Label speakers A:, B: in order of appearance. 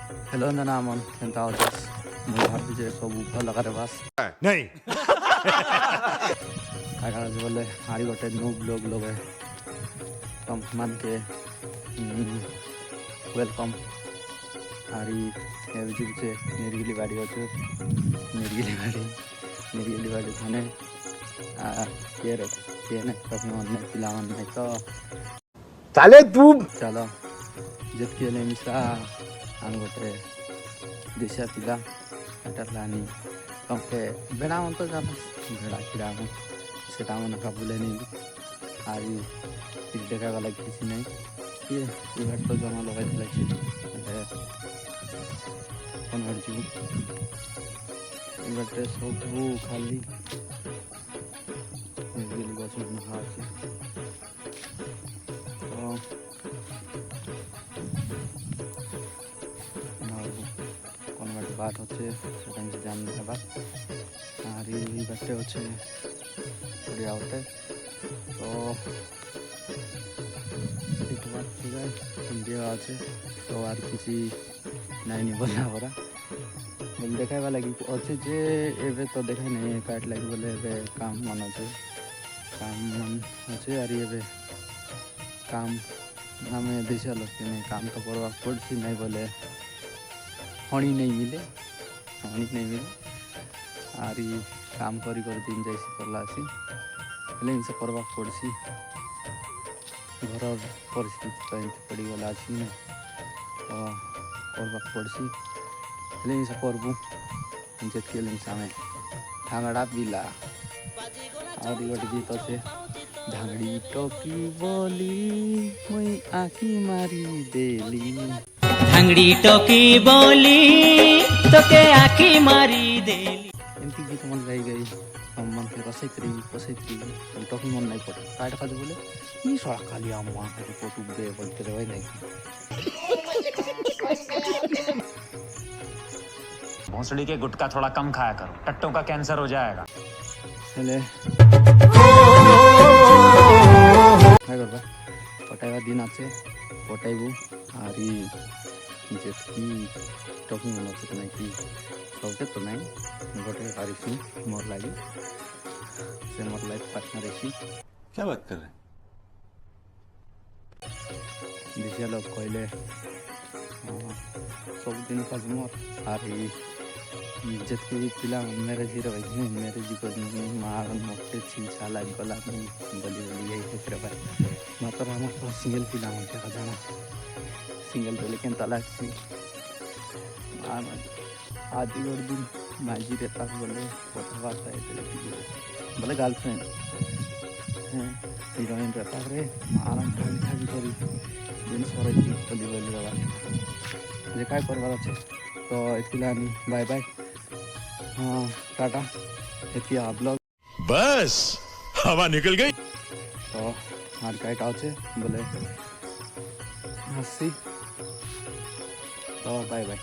A: Hello नानामन केनता होचस मु भाबी जे सब भल करे बास
B: नहीं
A: काका जे बोले हारी गोटे न्यू ब्लॉग लगे तम मान के वेलकम हारी एवजी जे निर्गिली बाड़ी होचे निर्गिली बाड़ी थाने ये रे ये ने तभी मन पिला मन नहीं तो
B: साले तू
A: चलो जत के ले मिसा आम गोटे देशिया पिला काटलानी कमके बेड़ा मन तो जाना बेड़ा खिड़ा मन से मन का बुले नहीं आरी देखा गला किसी नहीं ये बात तो जमा लगा लगे कौन हरजी बाटे सब खाली गछ महासी कौन बाटे बात होचे से जान बात आरी बाटे होचे बढ़िया होते तो एक बात इंडिया আছে तो আর কিছু নাইনি বলা পরা বল দেখাইবা লাগি আছে যে এবে তো দেখাই নাই কাট লাগি বলে এবে কাম মন আছে কাম মন আছে আর এবে কাম আমি দেশে লোক नहीं काम तो करवा पड़सी नहीं बोले हणी नहीं मिले आरी काम करी दिन जैसे करला आसी हेले इनसे करवा पड़सी घर परिस्थिति तो एमती पड़गला अच्छी ना तो करवा पड़सी हेले इनसे करबू जितके सामे ढांगड़ा पिला और गोटे गीत अच्छे ढांगड़ी टोकी बोली मुई आखी मारी देली
C: ढांगड़ी टोकी बोली तोके आखी मारी देली
A: एमती गीत मन गाई गई हम मन के कसैत्री टोकी मन नहीं पड़े काट खा बोले ई सड़ा खाली आम वहाँ के फोटो दे बोलते रहे नहीं
D: भोसड़ी के गुटखा थोड़ा कम खाया करो, टट्टों का कैंसर हो जाएगा।
A: चले पटाइबा दिन आछे पटाइबू आरी जेतकी टोकी मन अच्छे ना कि सबके तो नहीं गोटे हारिसी मोर लगी से मोर लाइफ पार्टनर ऐसी
B: क्या बात कर रहे हैं
A: देशिया लोग कहले सब दिन का मोर हारी जितकी पिला मैरेज ही रही मैरेज को मार मोटे छिलछा लग गला बली यही फिर मात्र हम सिंगल पिला क्या जाना सिंगल तो लेकिन तलाक सी आदि और दिन माजी रहता बोले कथबार्ता बोले गर्लफ्रेंड हिरोइन रहता रे मारा ठागी ठागी करी दिन सर बोली बोली रहा जे काय करवार अच्छे तो इतना बाय बाय हाँ टाटा इतना ब्लॉग
B: बस हवा निकल गई
A: तो आर कईटा अच्छे बोले हसी तो बाय बाय